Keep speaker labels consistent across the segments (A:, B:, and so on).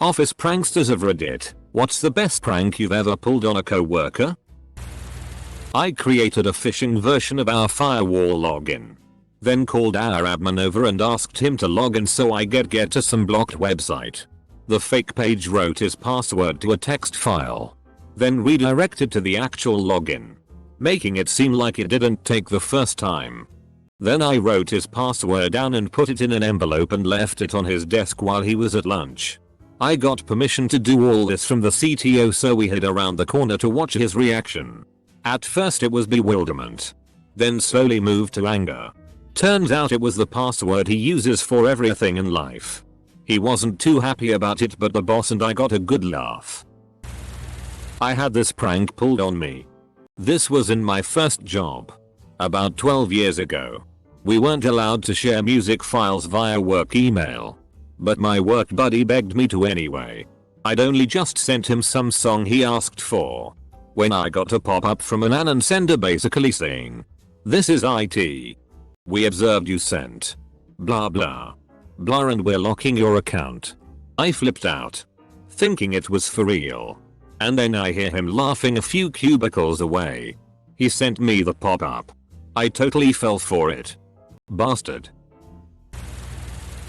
A: Office pranksters of Reddit, what's the best prank you've ever pulled on a coworker? I created a phishing version of our firewall login. Then called our admin over and asked him to log in so I get to some blocked website. The fake page wrote his password to a text file. Then redirected to the actual login, making it seem like it didn't take the first time. Then I wrote his password down and put it in an envelope and left it on his desk while he was at lunch. I got permission to do all this from the CTO, so we hid around the corner to watch his reaction. At first it was bewilderment, then slowly moved to anger. Turns out it was the password he uses for everything in life. He wasn't too happy about it, but the boss and I got a good laugh. I had this prank pulled on me. This was in my first job. About 12 years ago. We weren't allowed to share music files via work email. But my work buddy begged me to anyway. I'd only just sent him some song he asked for, when I got a pop-up from an unknown sender basically saying, "This is IT. We observed you sent blah blah blah and we're locking your account." I flipped out, thinking it was for real. And then I hear him laughing a few cubicles away. He sent me the pop-up. I totally fell for it. Bastard.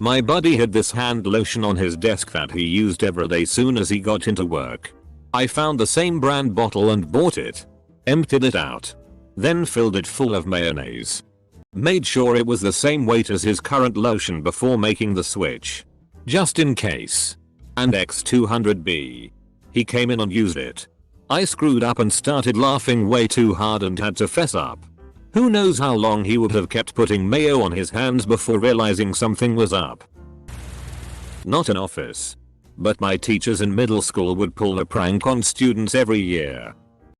A: My buddy had this hand lotion on his desk that he used every day soon as he got into work. I found the same brand bottle and bought it. Emptied it out. Then filled it full of mayonnaise. Made sure it was the same weight as his current lotion before making the switch, just in case. And X200B. He came in and used it. I screwed up and started laughing way too hard and had to fess up. Who knows how long he would have kept putting mayo on his hands before realizing something was up. Not an office. But my teachers in middle school would pull a prank on students every year.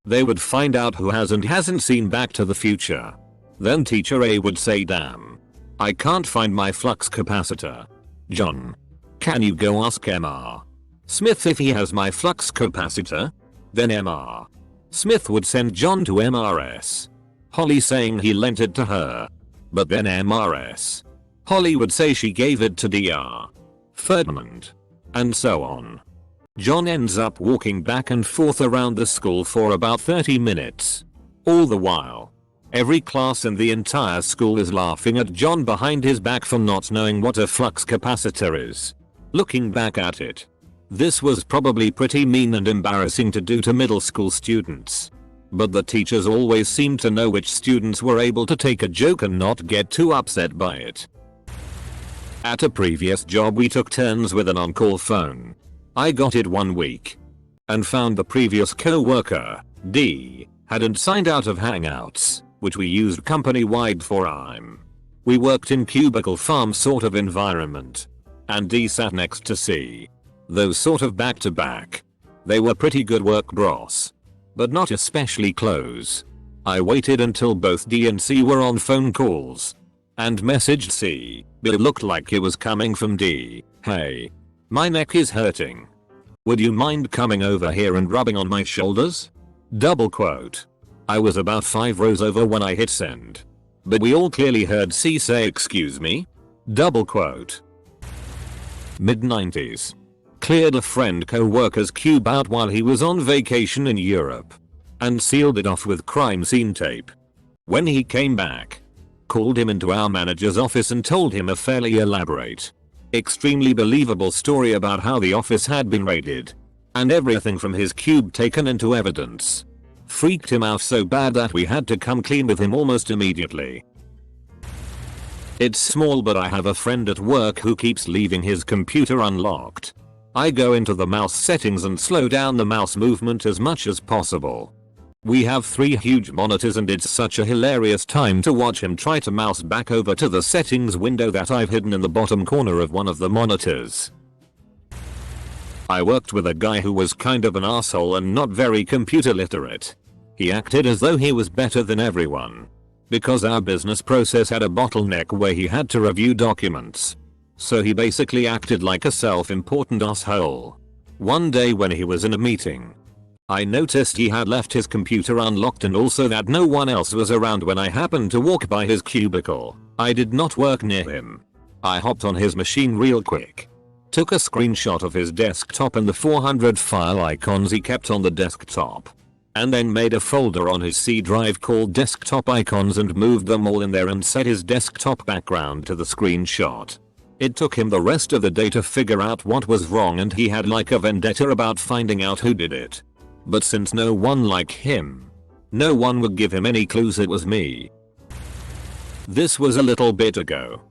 A: They would find out who hasn't seen Back to the Future. Then teacher A would say, "Damn, I can't find my flux capacitor. John, can you go ask Mr. Smith if he has my flux capacitor?" Then Mr. Smith would send John to Mrs. Holly saying he lent it to her. But then Mrs. Holly would say she gave it to Dr. Ferdinand. And so on. John ends up walking back and forth around the school for about 30 minutes. All the while, every class in the entire school is laughing at John behind his back for not knowing what a flux capacitor is. Looking back at it, this was probably pretty mean and embarrassing to do to middle school students. But the teachers always seemed to know which students were able to take a joke and not get too upset by it. At a previous job we took turns with an on-call phone. I got it one week and found the previous co-worker, D, hadn't signed out of Hangouts, which we used company-wide for IM. We worked in cubicle farm sort of environment, and D sat next to C. Those sort of back to back. They were pretty good work bros, but not especially close. I waited until both D and C were on phone calls and messaged C, but it looked like it was coming from D. "Hey, my neck is hurting. Would you mind coming over here and rubbing on my shoulders?" Double quote. I was about 5 rows over when I hit send, but we all clearly heard C say "excuse me?" Double quote. Mid-90s. Cleared a friend co-worker's cube out while he was on vacation in Europe and sealed it off with crime scene tape. When he came back, called him into our manager's office and told him a fairly elaborate, extremely believable story about how the office had been raided and everything from his cube taken into evidence. Freaked him out so bad that we had to come clean with him almost immediately. It's small, but I have a friend at work who keeps leaving his computer unlocked. I go into the mouse settings and slow down the mouse movement as much as possible. We have 3 huge monitors and it's such a hilarious time to watch him try to mouse back over to the settings window that I've hidden in the bottom corner of one of the monitors. I worked with a guy who was kind of an asshole and not very computer literate. He acted as though he was better than everyone, because our business process had a bottleneck where he had to review documents. So he basically acted like a self-important asshole. One day when he was in a meeting, I noticed he had left his computer unlocked and also that no one else was around when I happened to walk by his cubicle. I did not work near him. I hopped on his machine real quick Took a screenshot of his desktop and the 400 file icons he kept on the desktop. And then made a folder on his C drive called desktop icons and moved them all in there and set his desktop background to the screenshot. It took him the rest of the day to figure out what was wrong and he had like a vendetta about finding out who did it. But since no one like him, no one would give him any clues it was me. This was a little bit ago.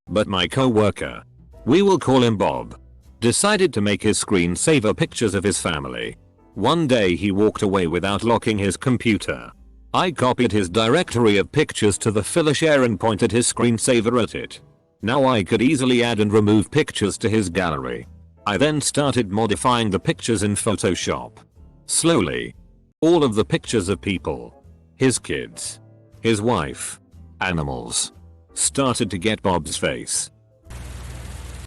A: But my coworker, we will call him Bob, decided to make his screensaver pictures of his family. One day he walked away without locking his computer. I copied his directory of pictures to the file share and pointed his screensaver at it. Now I could easily add and remove pictures to his gallery. I then started modifying the pictures in Photoshop. Slowly, all of the pictures of people, his kids, his wife, animals, started to get Bob's face.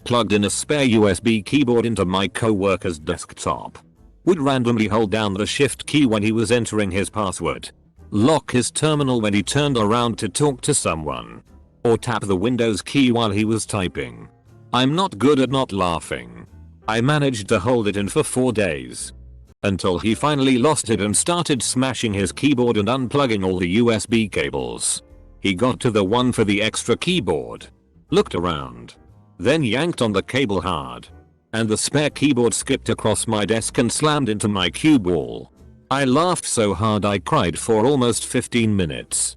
A: Plugged in a spare USB keyboard into my coworker's desktop. Would randomly hold down the shift key when he was entering his password. Lock his terminal when he turned around to talk to someone. Or tap the Windows key while he was typing. I'm not good at not laughing. I managed to hold it in for 4 days. Until he finally lost it and started smashing his keyboard and unplugging all the USB cables. He got to the one for the extra keyboard. Looked around. Then yanked on the cable hard. And the spare keyboard skipped across my desk and slammed into my cube wall. I laughed so hard I cried for almost 15 minutes.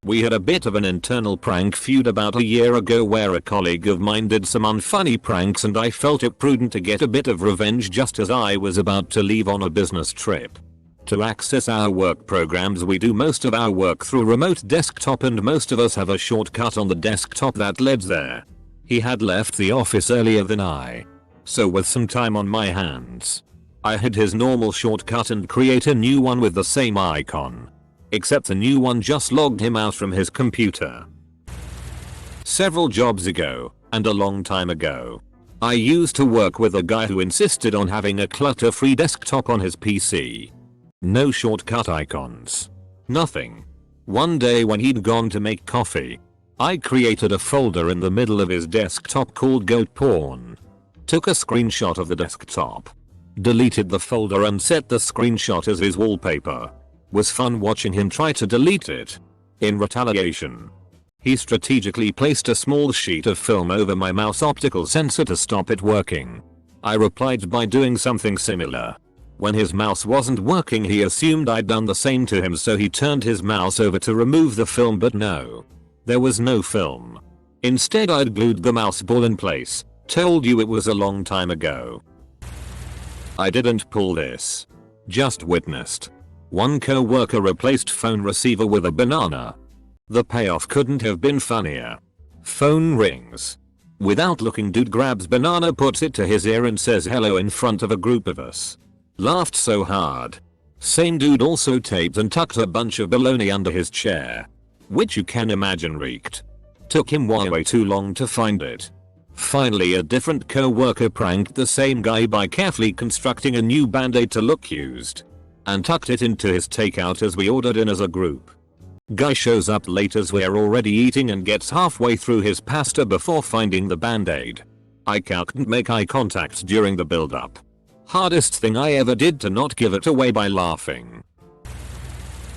A: We had a bit of an internal prank feud about a year ago where a colleague of mine did some unfunny pranks and I felt it prudent to get a bit of revenge just as I was about to leave on a business trip. To access our work programs we do most of our work through remote desktop and most of us have a shortcut on the desktop that leads there. He had left the office earlier than I. So with some time on my hands, I hid his normal shortcut and create a new one with the same icon. Except the new one just logged him out from his computer. Several jobs ago, and a long time ago, I used to work with a guy who insisted on having a clutter-free desktop on his PC. No shortcut icons. Nothing. One day when he'd gone to make coffee, I created a folder in the middle of his desktop called goat porn. Took a screenshot of the desktop. Deleted the folder and set the screenshot as his wallpaper. Was fun watching him try to delete it. In retaliation, he strategically placed a small sheet of film over my mouse optical sensor to stop it working. I replied by doing something similar. When his mouse wasn't working he assumed I'd done the same to him so he turned his mouse over to remove the film but no. There was no film. Instead I'd glued the mouse ball in place. Told you it was a long time ago. I didn't pull this. Just witnessed. One co-worker replaced phone receiver with a banana. The payoff couldn't have been funnier. Phone rings. Without looking dude grabs banana, puts it to his ear and says hello in front of a group of us. Laughed so hard. Same dude also taped and tucked a bunch of bologna under his chair. Which you can imagine reeked. Took him way too long to find it. Finally a different co-worker pranked the same guy by carefully constructing a new band-aid to look used. And tucked it into his takeout as we ordered in as a group. Guy shows up late as we're already eating and gets halfway through his pasta before finding the band-aid. I couldn't make eye contact during the build-up. Hardest thing I ever did to not give it away by laughing.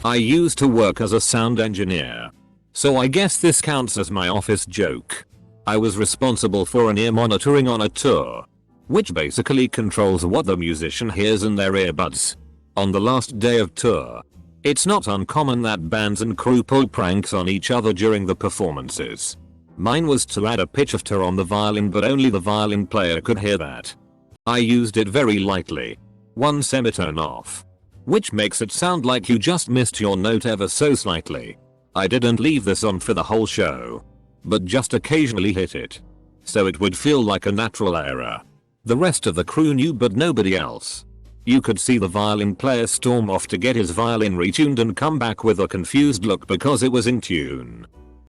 A: I used to work as a sound engineer. So I guess this counts as my office joke. I was responsible for an ear monitoring on a tour. Which basically controls what the musician hears in their earbuds. On the last day of tour, it's not uncommon that bands and crew pull pranks on each other during the performances. Mine was to add a pitch of tar on the violin but only the violin player could hear that. I used it very lightly. One semitone off. Which makes it sound like you just missed your note ever so slightly. I didn't leave this on for the whole show. But just occasionally hit it. So it would feel like a natural error. The rest of the crew knew but nobody else. You could see the violin player storm off to get his violin retuned and come back with a confused look because it was in tune.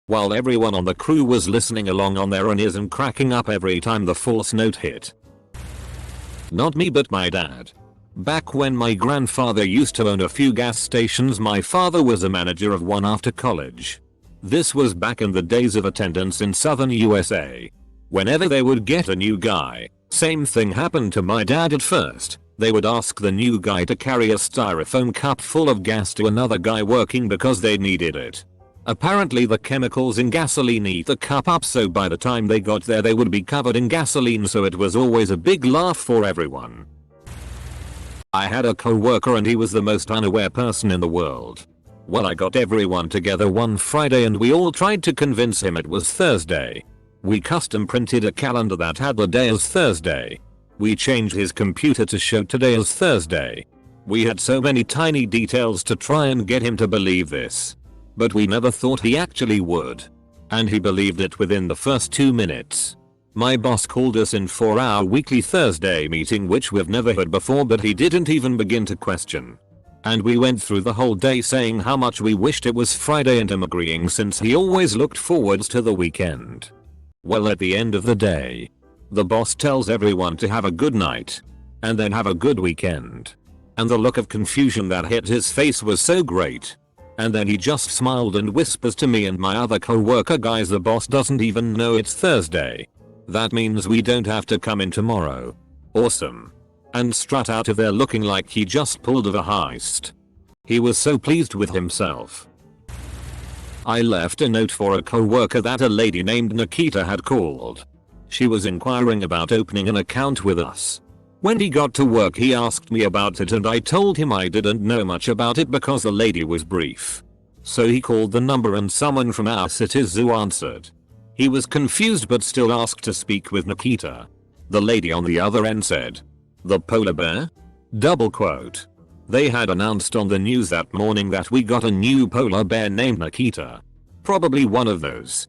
A: While everyone on the crew was listening along on their own ears and cracking up every time the false note hit. Not me but my dad. Back when my grandfather used to own a few gas stations, my father was a manager of one after college. This was back in the days of attendance in southern USA. Whenever they would get a new guy, same thing happened to my dad at first. They would ask the new guy to carry a styrofoam cup full of gas to another guy working because they needed it. Apparently the chemicals in gasoline eat the cup up, so by the time they got there they would be covered in gasoline, so it was always a big laugh for everyone. I had a co-worker and he was the most unaware person in the world. Well, I got everyone together one Friday and we all tried to convince him it was Thursday. We custom printed a calendar that had the day as Thursday. We changed his computer to show today as Thursday. We had so many tiny details to try and get him to believe this. But we never thought he actually would. And he believed it within the first 2 minutes. My boss called us in for our weekly Thursday meeting, which we've never heard before, but he didn't even begin to question. And we went through the whole day saying how much we wished it was Friday and him agreeing since he always looked forwards to the weekend. Well, at the end of the day, the boss tells everyone to have a good night and then have a good weekend. And the look of confusion that hit his face was so great. And then he just smiled and whispers to me and my other co-worker, guys, the boss doesn't even know it's Thursday. That means we don't have to come in tomorrow. Awesome. And strut out of there looking like he just pulled off a heist. He was so pleased with himself. I left a note for a co-worker that a lady named Nikita had called. She was inquiring about opening an account with us. When he got to work he asked me about it and I told him I didn't know much about it because the lady was brief. So he called the number and someone from our city zoo answered. He was confused but still asked to speak with Nikita. The lady on the other end said, "The polar bear?" Double quote. They had announced on the news that morning that we got a new polar bear named Nikita. Probably one of those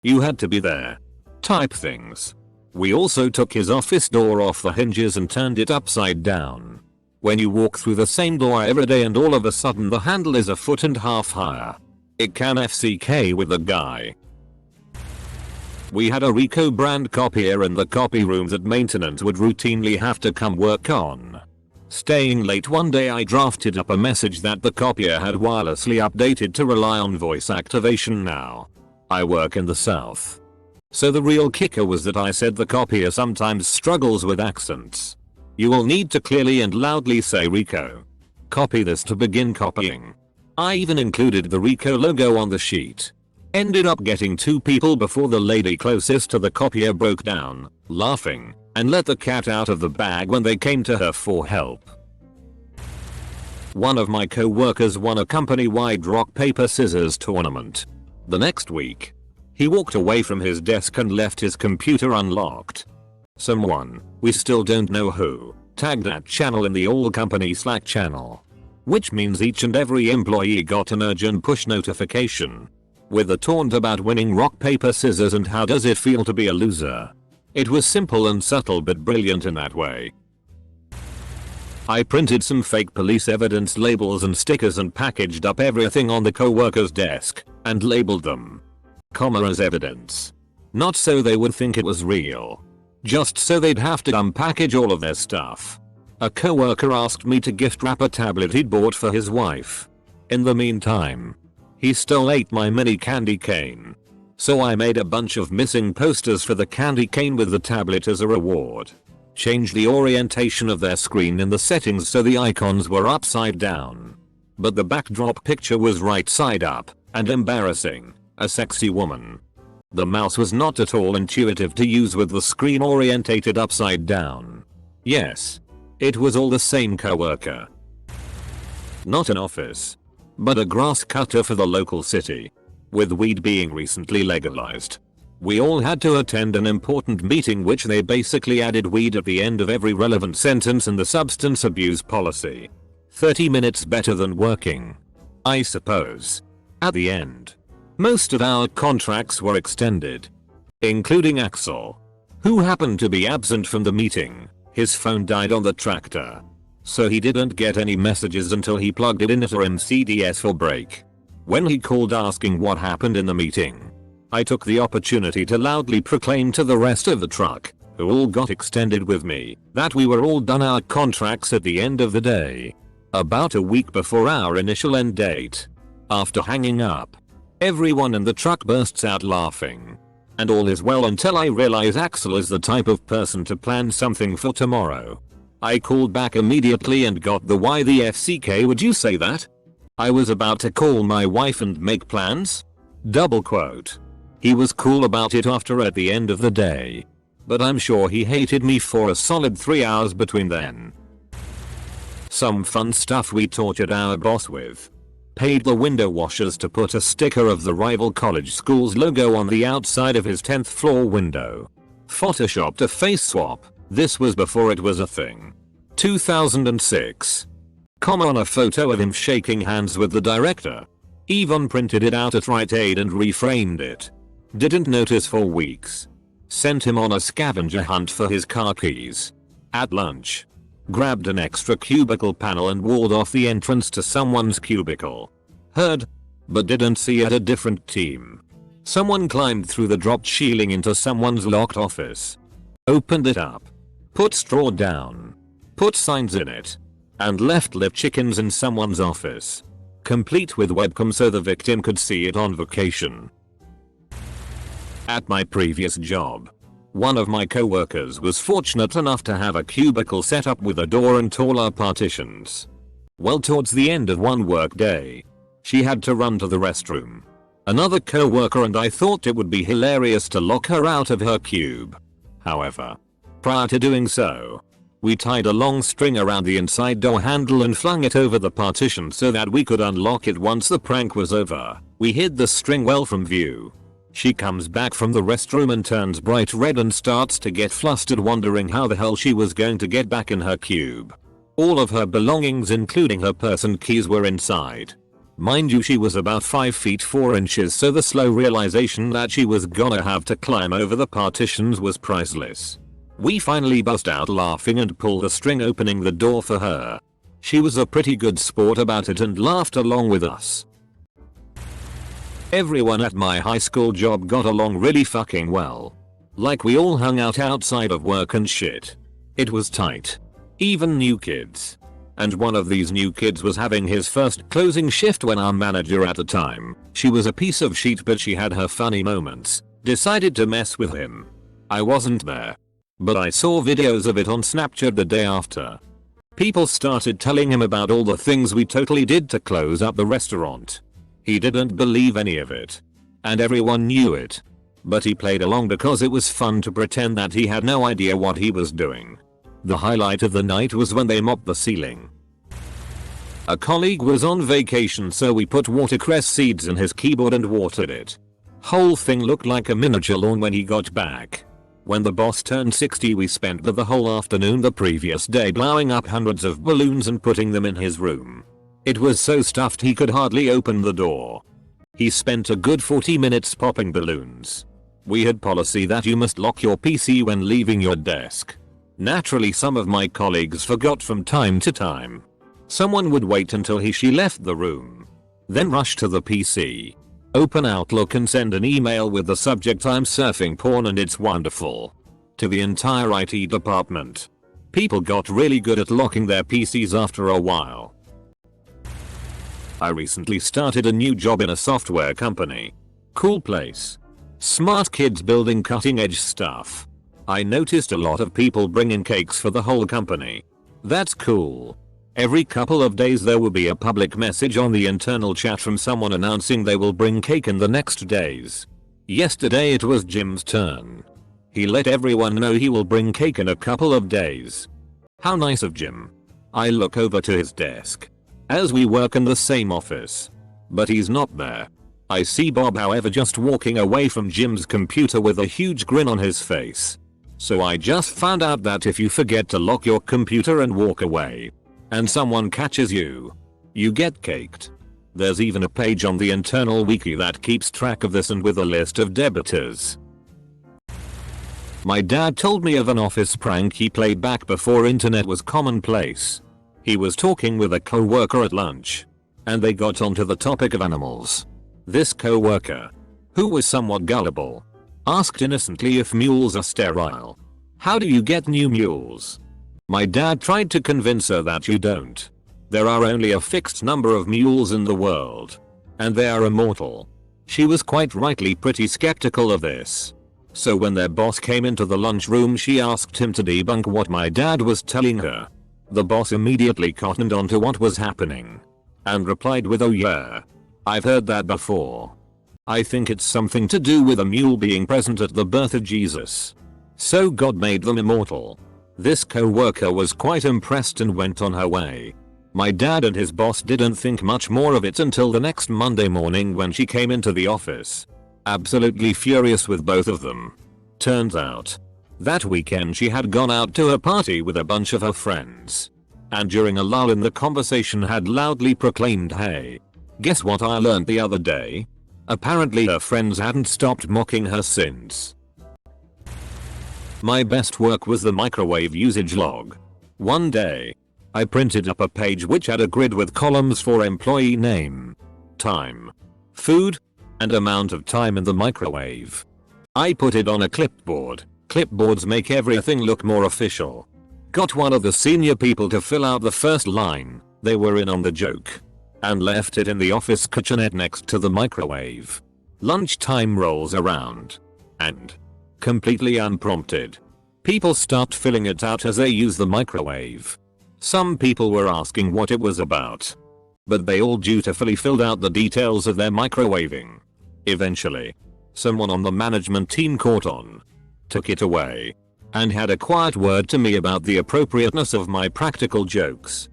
A: "you had to be there" type things. We also took his office door off the hinges and turned it upside down. When you walk through the same door every day and all of a sudden the handle is a foot and a half higher, it can FCK with the guy. We had a Ricoh brand copier and the copy rooms at maintenance would routinely have to come work on. Staying late one day I drafted up a message that the copier had wirelessly updated to rely on voice activation now. I work in the south. So the real kicker was that I said the copier sometimes struggles with accents. You will need to clearly and loudly say Ricoh. Copy this to begin copying. I even included the Ricoh logo on the sheet. Ended up getting 2 people before the lady closest to the copier broke down, laughing, and let the cat out of the bag when they came to her for help. One of my co-workers won a company-wide rock paper scissors tournament. The next week, he walked away from his desk and left his computer unlocked. Someone, we still don't know who, tagged that channel in the all company Slack channel. Which means each and every employee got an urgent push notification with a taunt about winning rock paper scissors and how does it feel to be a loser. It was simple and subtle but brilliant in that way. I printed some fake police evidence labels and stickers and packaged up everything on the co-worker's desk and labeled them, as evidence. Not so they would think it was real. Just so they'd have to unpackage all of their stuff. A co-worker asked me to gift wrap a tablet he'd bought for his wife. In the meantime, he still ate my mini candy cane. So I made a bunch of missing posters for the candy cane with the tablet as a reward. Changed the orientation of their screen in the settings so the icons were upside down. But the backdrop picture was right side up, and embarrassing, a sexy woman. The mouse was not at all intuitive to use with the screen orientated upside down. Yes, it was all the same coworker. Not an office, but a grass cutter for the local city. With weed being recently legalized, we all had to attend an important meeting which they basically added weed at the end of every relevant sentence in the substance abuse policy. 30 minutes better than working, I suppose. At the end, most of our contracts were extended, including Axel, who happened to be absent from the meeting. His phone died on the tractor, so he didn't get any messages until he plugged it in at MCDS for break. When he called asking what happened in the meeting, I took the opportunity to loudly proclaim to the rest of the truck, who all got extended with me, that we were all done our contracts at the end of the day. About a week before our initial end date. After hanging up, everyone in the truck bursts out laughing. And all is well until I realize Axel is the type of person to plan something for tomorrow. I called back immediately and got the "why the FCK would you say that? I was about to call my wife and make plans?" Double quote. He was cool about it after at the end of the day. But I'm sure he hated me for a solid 3 hours between then. Some fun stuff we tortured our boss with. Paid the window washers to put a sticker of the rival college school's logo on the outside of his 10th floor window. Photoshopped a face swap. This was before it was a thing. 2006. On a photo of him shaking hands with the director. Even printed it out at Rite Aid and reframed it. Didn't notice for weeks. Sent him on a scavenger hunt for his car keys. At lunch. Grabbed an extra cubicle panel and walled off the entrance to someone's cubicle. Heard, but didn't see at a different team. Someone climbed through the dropped ceiling into someone's locked office. Opened it up. Put straw down. Put signs in it. And left live chickens in someone's office. Complete with webcam so the victim could see it on vacation. At my previous job, one of my coworkers was fortunate enough to have a cubicle set up with a door and taller partitions. Well, towards the end of one work day, she had to run to the restroom. Another coworker and I thought it would be hilarious to lock her out of her cube. However, prior to doing so, we tied a long string around the inside door handle and flung it over the partition so that we could unlock it once the prank was over. We hid the string well from view. She comes back from the restroom and turns bright red and starts to get flustered, wondering how the hell she was going to get back in her cube. All of her belongings including her purse and keys were inside. Mind you, she was about 5 feet 4 inches, so the slow realization that she was gonna have to climb over the partitions was priceless. We finally bust out laughing and pulled the string, opening the door for her. She was a pretty good sport about it and laughed along with us. Everyone at my high school job got along really fucking well. Like, we all hung out outside of work and shit. It was tight. Even new kids. And one of these new kids was having his first closing shift when our manager at the time, she was a piece of shit but she had her funny moments, decided to mess with him. I wasn't there. But I saw videos of it on Snapchat the day after. People started telling him about all the things we totally did to close up the restaurant. He didn't believe any of it. And everyone knew it. But he played along because it was fun to pretend that he had no idea what he was doing. The highlight of the night was when they mopped the ceiling. A colleague was on vacation, so we put watercress seeds in his keyboard and watered it. Whole thing looked like a miniature lawn when he got back. When the boss turned 60, we spent the whole afternoon the previous day blowing up hundreds of balloons and putting them in his room. It was so stuffed he could hardly open the door. He spent a good 40 minutes popping balloons. We had policy that you must lock your PC when leaving your desk. Naturally, some of my colleagues forgot from time to time. Someone would wait until she left the room. Then rush to the PC. Open Outlook and send an email with the subject "I'm surfing porn and it's wonderful" to the entire IT department. People got really good at locking their PCs after a while. I recently started a new job in a software company. Cool place. Smart kids building cutting edge stuff. I noticed a lot of people bringing cakes for the whole company. That's cool. Every couple of days there will be a public message on the internal chat from someone announcing they will bring cake in the next days. Yesterday it was Jim's turn. He let everyone know he will bring cake in a couple of days. How nice of Jim. I look over to his desk, as we work in the same office. But he's not there. I see Bob, however, just walking away from Jim's computer with a huge grin on his face. So I just found out that if you forget to lock your computer and walk away, and someone catches you, you get caked. There's even a page on the internal wiki that keeps track of this and with a list of debitors. My dad told me of an office prank he played back before internet was commonplace. He was talking with a coworker at lunch, and they got onto the topic of animals. This coworker, who was somewhat gullible, asked innocently if mules are sterile. How do you get new mules? My dad tried to convince her that you don't. There are only a fixed number of mules in the world, and they are immortal. She was quite rightly pretty skeptical of this. So when their boss came into the lunchroom, she asked him to debunk what my dad was telling her. The boss immediately cottoned onto what was happening and replied with, "Oh yeah, I've heard that before. I think it's something to do with a mule being present at the birth of Jesus. So God made them immortal." This co-worker was quite impressed and went on her way. My dad and his boss didn't think much more of it until the next Monday morning when she came into the office, absolutely furious with both of them. Turns out, that weekend she had gone out to a party with a bunch of her friends, and during a lull in the conversation had loudly proclaimed, "Hey, guess what I learned the other day?" Apparently her friends hadn't stopped mocking her since. My best work was the microwave usage log. One day, I printed up a page which had a grid with columns for employee name, time, food, and amount of time in the microwave. I put it on a clipboard. Clipboards make everything look more official. Got one of the senior people to fill out the first line, they were in on the joke, and left it in the office kitchenette next to the microwave. Lunchtime rolls around, and, completely unprompted, people start filling it out as they use the microwave. Some people were asking what it was about, but they all dutifully filled out the details of their microwaving. Eventually, someone on the management team caught on, took it away, and had a quiet word to me about the appropriateness of my practical jokes.